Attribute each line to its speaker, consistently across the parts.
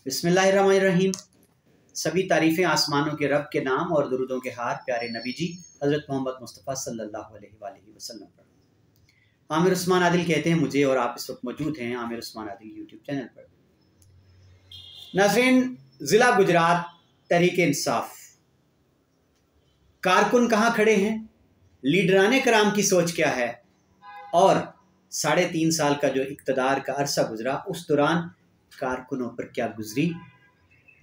Speaker 1: बिस्मिल्लाहिर्रहमानिर्रहीम। सभी तारीफ़ें आसमानों के रब के नाम और दुरूदों के हार प्यारे नबी जी हज़रत मोहम्मद मुस्तफ़ा सल्लल्लाहु अलैहि वसल्लम पर। आमिर उस्मान आदिल कहते हैं मुझे, और आप इस वक्त मौजूद हैं आमिर उस्मान आदिल यूट्यूब चैनल पर। नाज़रीन, ज़िला गुजरात तहरीक इंसाफ कारकुन कहाँ खड़े हैं, लीडराने कराम की सोच क्या है, और 3.5 साल का जो इक़्तिदार का अरसा गुजरा उस दौरान कारकुनों पर क्या गुजरी,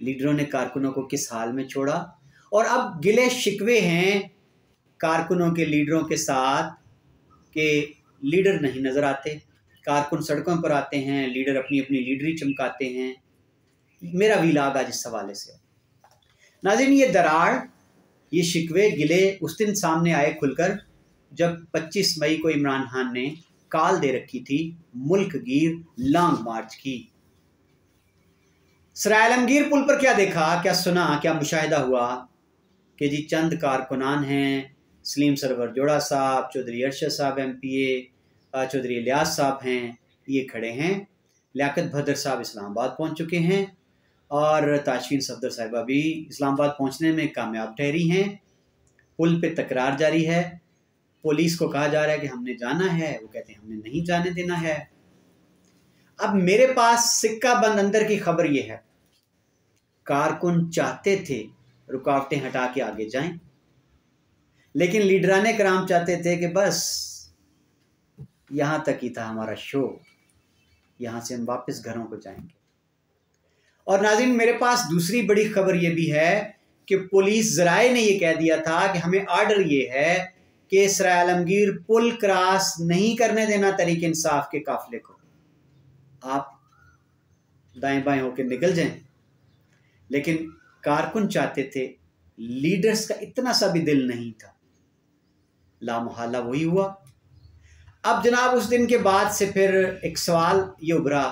Speaker 1: लीडरों ने कारकुनों को किस हाल में छोड़ा, और अब गिले शिकवे हैं कारकुनों के लीडरों के साथ कि लीडर नहीं नज़र आते, कारकुन सड़कों पर आते हैं, लीडर अपनी अपनी लीडरी चमकाते हैं। मेरा वीलाग आज इस हवाले से। नाज़रीन, ये दरार, ये शिकवे गिले उस दिन सामने आए खुलकर जब 25 मई को इमरान खान ने काल दे रखी थी मुल्क गिर लॉन्ग मार्च की। सराय आलमगीर पुल पर क्या देखा, क्या सुना, क्या मुशाहिदा हुआ कि जी चंद कारकुनान हैं, सलीम सरवर जोड़ा साहब, चौधरी अरशद साहब MPA, चौधरी इलियास साहब हैं, ये खड़े हैं। लियाकत भदर साहब इस्लामाबाद पहुंच चुके हैं और ताशफीन सफदर साहिबा भी इस्लामाबाद पहुंचने में कामयाब ठहरी हैं। पुल पे तकरार जारी है, पुलिस को कहा जा रहा है कि हमने जाना है, वो कहते हैं हमने नहीं जाने देना है। अब मेरे पास सिक्का बंद अंदर की खबर ये है, कारकुन चाहते थे रुकावटें हटा के आगे जाएं, लेकिन लीडराने कराम चाहते थे कि बस यहाँ तक ही था हमारा शो, यहाँ से हम वापस घरों को जाएंगे। और नाज़रीन, मेरे पास दूसरी बड़ी खबर ये भी है कि पुलिस ज़राए ने ये कह दिया था कि हमें आर्डर ये है कि सराय आलमगीर पुल क्रॉस नहीं करने देना तहरीक इंसाफ के काफिले को, आप दाएं बाएं होकर निकल जाएं। लेकिन कारकुन चाहते थे, लीडर्स का इतना सा भी दिल नहीं था, लामुहाला वही हुआ। अब जनाब, उस दिन के बाद से फिर एक सवाल ये उभरा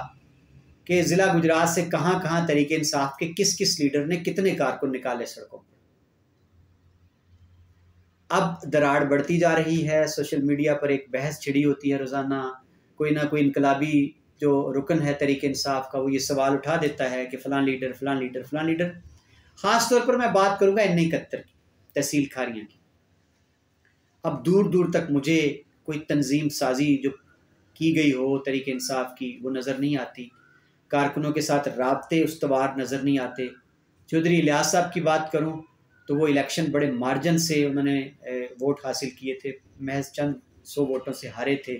Speaker 1: कि ज़िला गुजरात से कहाँ कहाँ तहरीक इंसाफ के किस किस लीडर ने कितने कारकुन निकाले सड़कों पर। अब दरार बढ़ती जा रही है, सोशल मीडिया पर एक बहस छिड़ी होती है रोज़ाना, कोई ना कोई इनकलाबी जो रुकन है तहरीक इंसाफ का वो ये सवाल उठा देता है कि फ़लाँ लीडर फ़लाँ लीडर फ़लाँ लीडर। ख़ास तौर पर मैं बात करूँगा NA-71 की, तहसील खारियाँ की। अब दूर दूर तक मुझे कोई तंजीम साजी जो की गई हो तहरीक इंसाफ की वो नज़र नहीं आती, कारकुनों के साथ राब्ते उस्तवार नज़र नहीं आते। चौधरी इलियास साहब की बात करूँ तो वो इलेक्शन बड़े मार्जिन से उन्होंने वोट हासिल किए थे, महज चंद 100 वोटों से हारे थे,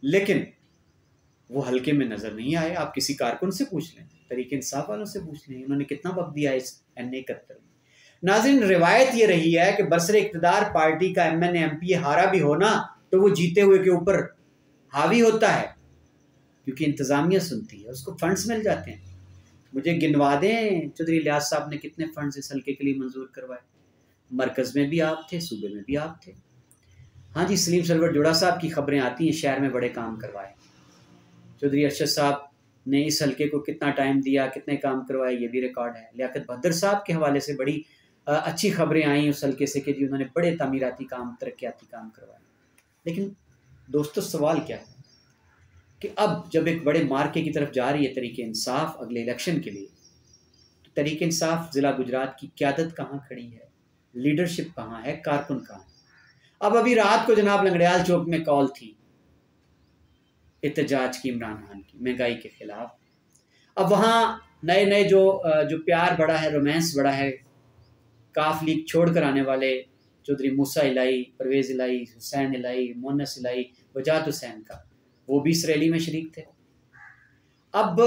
Speaker 1: लेकिन वो हल्के में नज़र नहीं आए। आप किसी कारकुन से पूछ लें, तहरीक इंसाफ वालों से पूछ लें, उन्होंने कितना वक्त दिया इस NA-71 में। नाज़रीन, रिवायत ये रही है कि बरसरे इक़्तिदार पार्टी का MNA MPA हारा भी हो ना तो वो जीते हुए के ऊपर हावी होता है, क्योंकि इंतज़ामिया सुनती है, उसको फंड्स मिल जाते हैं। मुझे गिनवा दें चौधरी इलियास साहब ने कितने फंड्स इस हल्के के लिए मंजूर करवाए। मरकज़ में भी आप थे, सूबे में भी आप थे। हाँ जी, सलीम सरवर जोड़ा साहब की खबरें आती हैं, शहर में बड़े काम करवाए। चौधरी अरशद साहब ने इस हल्के को कितना टाइम दिया, कितने काम करवाए, ये भी रिकॉर्ड है। लियाकत भदर साहब के हवाले से बड़ी अच्छी खबरें आई उस हल्के से कि जी उन्होंने बड़े तामीराती काम, तरक्याती काम करवाए। लेकिन दोस्तों, सवाल क्या है कि अब जब एक बड़े मार्के की तरफ जा रही है तहरीक इंसाफ अगले इलेक्शन के लिए, तो तहरीक इंसाफ ज़िला गुजरात की क़यादत कहाँ खड़ी है, लीडरशिप कहाँ है, कारकुन कहाँ है। अब अभी रात को जनाब लंगड़ियाल चौक में कॉल थी एहतजाज की, इमरान खान की, महंगाई के खिलाफ। अब वहाँ नए नए जो प्यार बड़ा है, रोमांस बड़ा है, काफ लीग छोड़ कर आने वाले चौधरी मूसा इलाई, परवेज़ इलाई, हुसैन इलाई, मोनस इलाई, वजात हुसैन का, वो भी इस रैली में शरीक थे। अब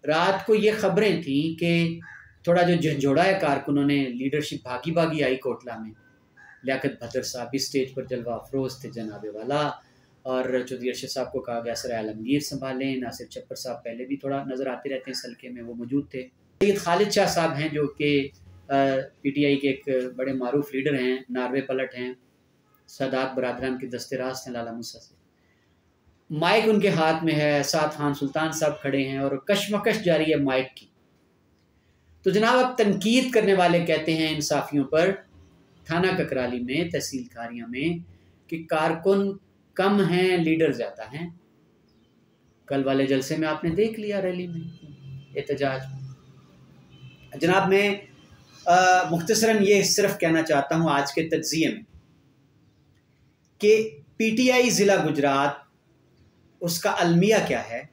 Speaker 1: रात को ये खबरें थी कि थोड़ा जो झंझोड़ा है कारकुनों ने, लीडरशिप भागी भागी आई कोटला में। लियाकत भदर साहब भी स्टेज पर जलवा अफरोज थे जनाबे वाला, और चौधरी अरशद साहब को कहा गया सराय आलमगीर संभालें। नासिर चप्पर साहब पहले भी थोड़ा नज़र आते रहते हैं इस हल्के में, वो मौजूद थे। सैयद खालिद शाह साहब हैं जो कि PTI के एक बड़े मारूफ लीडर हैं, नार्वे पलट हैं, सादात बरादरान के दस्ते रास्त हैं लाला मूसा से। माइक उनके हाथ में है, साथ खान सुल्तान साहब खड़े हैं और कशमकश जारी है माइक की। तो जनाब, अब तनकीद करने वाले कहते हैं इंसाफियों पर थाना ककराली में, तहसील खारियाँ में, कि कारकुन कम हैं, लीडर ज़्यादा हैं। कल वाले जलसे में आपने देख लिया, रैली में, एहतजाज में। जनाब मैं मुख्तसरन ये सिर्फ कहना चाहता हूँ आज के तज्ज़िये में कि पीटीआई ज़िला गुजरात, उसका अलमिया क्या है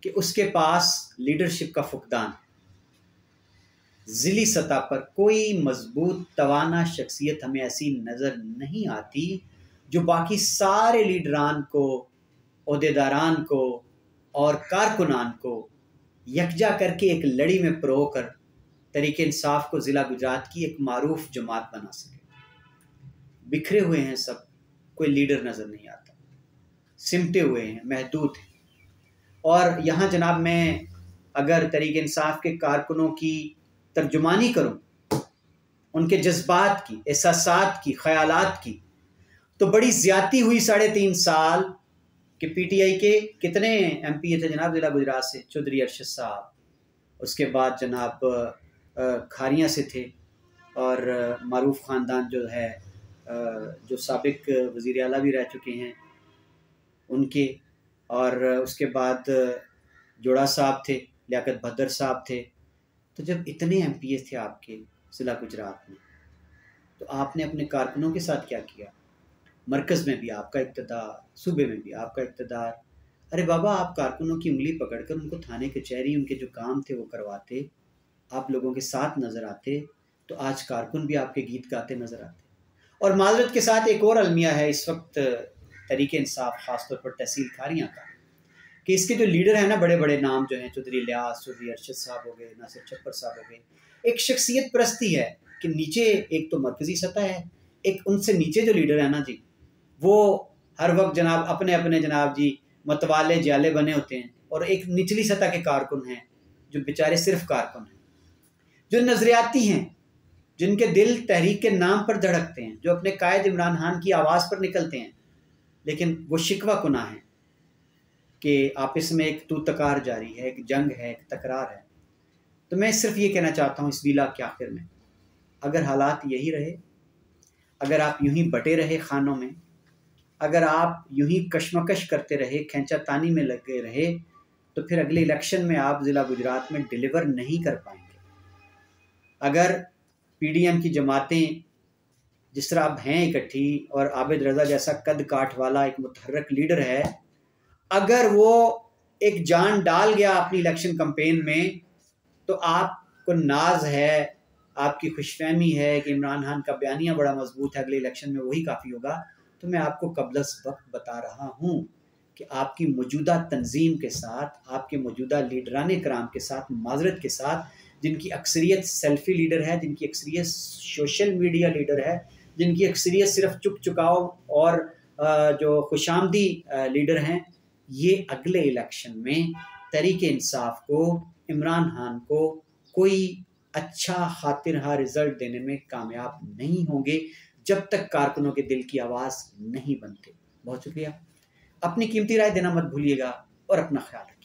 Speaker 1: कि उसके पास लीडरशिप का फुकदान है। ज़िली सतह पर कोई मजबूत तवाना शख्सियत हमें ऐसी नज़र नहीं आती जो बाकी सारे लीडरान को, ओहदेदारान को और कारकुनान को यकजा करके एक लड़ी में परो कर तरीके इंसाफ को ज़िला गुजरात की एक मारूफ जमात बना सके। बिखरे हुए हैं सब, कोई लीडर नज़र नहीं आता, सिमटे हुए हैं, महदूद हैं। और यहाँ जनाब मैं अगर तरीके इंसाफ के कारकुनों की तर्जुमानी करूँ, उनके जज्बात की, एहसासात की, ख़यालात की, तो बड़ी ज़्यादती हुई 3.5 साल कि पीटीआई के कितने एमपी थे जनाब ज़िला गुजरात से? चौधरी अरशद साहब, उसके बाद जनाब खारियाँ से थे, और मारूफ ख़ानदान जो है जो साबिक वज़ीर आला भी रह चुके हैं उनके, और उसके बाद जोड़ा साहब थे, लियाकत भद्दर साहब थे। तो जब इतने एमपी थे आपके ज़िला गुजरात में, तो आपने अपने कारकुनों के साथ क्या किया? मरकज़ में भी आपका इक़्तिदार, सूबे में भी आपका इक़्तिदार। अरे बाबा, आप कारकुनों की उंगली पकड़कर उनको थाने कचहरी उनके जो काम थे वो करवाते, आप लोगों के साथ नज़र आते, तो आज कारकुन भी आपके गीत गाते नज़र आते। और माज़रत के साथ एक और अलमिया है इस वक्त तरीके इंसाफ, ख़ास तौर पर तहसील खारियाँ का, कि इसके जो लीडर हैं ना, बड़े बड़े नाम जो हैं, चौधरी इलियास, चौधरी अरशद साहब हो गए, नासिर छप्पर साहब हो गए, एक शख्सियत परस्ती है कि नीचे एक तो मरकज़ी सतह है, एक उनसे नीचे जो लीडर है ना जी, वो हर वक्त जनाब अपने अपने जनाब जी मतवाले जाले बने होते हैं, और एक निचली सतह के कारकुन हैं जो बेचारे सिर्फ कारकुन हैं, जो नज़रियाती हैं, जिनके दिल तहरीक के नाम पर धड़कते हैं, जो अपने कायद इमरान खान की आवाज़ पर निकलते हैं, लेकिन वो शिकवा कुना है कि आपस में एक तू तकार जारी है, एक जंग है, एक तकरार है। तो मैं सिर्फ ये कहना चाहता हूँ इस बीला के आखिर में, अगर हालात यही रहे, अगर आप यूं ही बटे रहे खानों में, अगर आप यूं ही कशमकश करते रहे, खींचातानी में लगे रहे, तो फिर अगले इलेक्शन में आप ज़िला गुजरात में डिलीवर नहीं कर पाएंगे। अगर पीडीएम की जमातें जिस तरह अब हैं इकट्ठी, और आबिद रज़ा जैसा कद काठ वाला एक मुतहर्रिक लीडर है, अगर वो एक जान डाल गया अपनी इलेक्शन कैंपेन में, तो आपको नाज है, आपकी खुशफहमी है कि इमरान खान का बयानिया बड़ा मजबूत है, अगले इलेक्शन में वही काफ़ी होगा। तो मैं आपको कबलस वक्त बता रहा हूँ कि आपकी मौजूदा तंजीम के साथ, आपके मौजूदा लीडरान कराम के साथ, माजरत के साथ, जिनकी अक्सरियत सेल्फी लीडर है, जिनकी अक्सरियत सोशल मीडिया लीडर है, जिनकी अक्सरियत सिर्फ चुप चुकाओ और जो खुशामदी लीडर हैं, ये अगले इलेक्शन में तहरीक इंसाफ को, इमरान खान को कोई अच्छा खातिरहा रिजल्ट देने में कामयाब नहीं होंगे जब तक कारकुनों के दिल की आवाज़ नहीं बनते। बहुत शुक्रिया, अपनी कीमती राय देना मत भूलिएगा और अपना ख्याल रखिए।